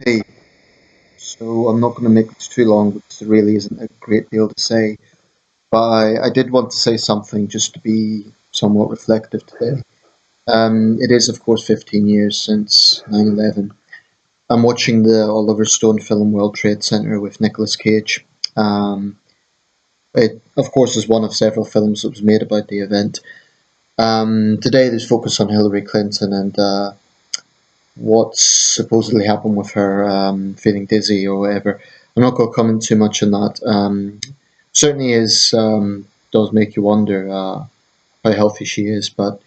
Hey, so I'm not going to make this too long because there really isn't a great deal to say, but I did want to say something just to be somewhat reflective today. It is, of course, 15 years since 9/11. I'm watching the Oliver Stone film World Trade Center with Nicolas Cage. Um, it, of course, is one of several films that was made about the event. Today, there's focus on Hillary Clinton and what's supposedly happened with her feeling dizzy or whatever. I'm not going to comment too much on that. Certainly is does make you wonder how healthy she is, but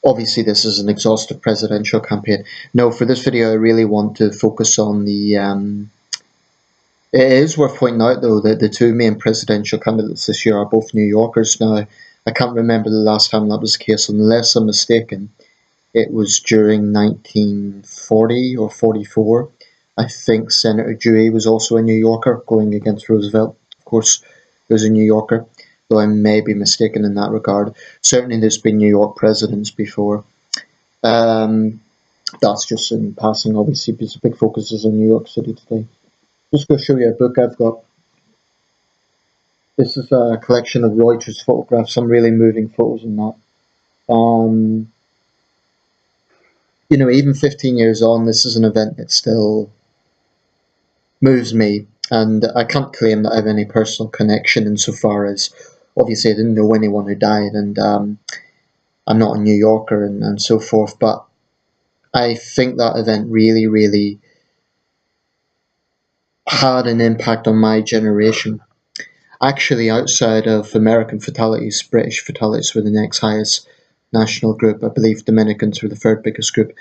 obviously this is an exhaustive presidential campaign. No, for this video, I really want to focus on the. It is worth pointing out though that the two main presidential candidates this year are both New Yorkers. Now, I can't remember the last time that was the case, unless I'm mistaken. It was during 1940 or 44. I think Senator Dewey was also a New Yorker going against Roosevelt. Of course, he was a New Yorker, though I may be mistaken in that regard. Certainly, there's been New York presidents before. Um, that's just in passing, obviously, because the big focus is on New York City today. Just going to show you a book I've got. This is a collection of Reuters photographs, some really moving photos in that. Um, even 15 years on, this is an event that still moves me, and I can't claim that I have any personal connection insofar as obviously I didn't know anyone who died, and I'm not a New Yorker and so forth, but I think that event really, really had an impact on my generation. Actually, outside of American fatalities, British fatalities were the next highest national group. I believe Dominicans were the third biggest group.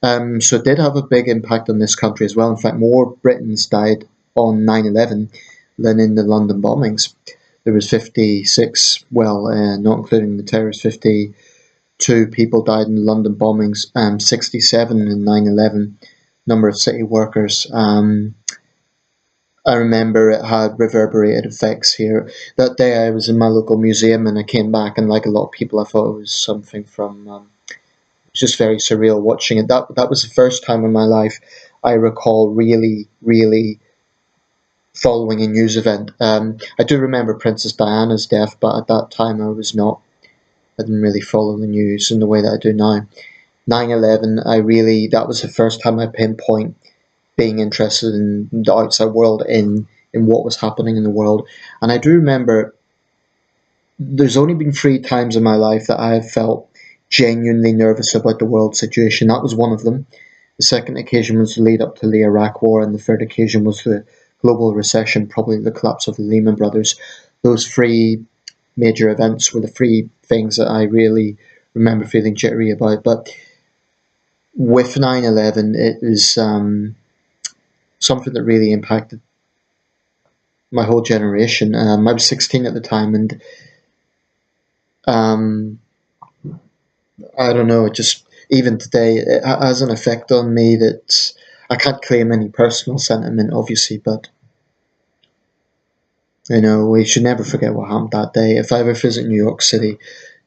So it did have a big impact on this country as well. In fact, more Britons died on 9/11 than in the London bombings. There was 56, well, not including the terrorists, 52 people died in the London bombings, 67 in 9/11, number of city workers. I remember it had reverberated effects here. That day I was in my local museum and I came back, and like a lot of people, I thought it was something from it's just very surreal watching it. That was the first time in my life I recall really, really following a news event. I do remember Princess Diana's death, but at that time I didn't really follow the news in the way that I do now. 9/11, that was the first time I pinpoint being interested in the outside world, in what was happening in the world. And I do remember there's only been three times in my life that I have felt genuinely nervous about the world situation. That was one of them. The second occasion was the lead up to the Iraq War, and the third occasion was the global recession, probably the collapse of the Lehman Brothers. Those three major events were the three things that I really remember feeling jittery about. But with 9/11, it was something that really impacted my whole generation. I was 16 at the time, and um, I don't know, it just, even today, it has an effect on me that I can't claim any personal sentiment, obviously, but we should never forget what happened that day. If I ever visit New York City,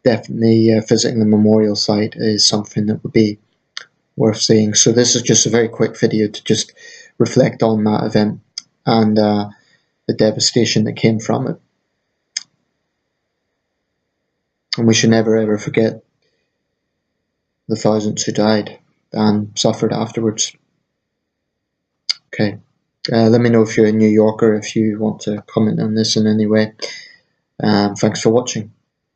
definitely visiting the memorial site is something that would be worth seeing. So this is just a very quick video to just reflect on that event and the devastation that came from it. And we should never ever forget the thousands who died and suffered afterwards. Okay. Let me know if you're a New Yorker, if you want to comment on this in any way. Thanks for watching.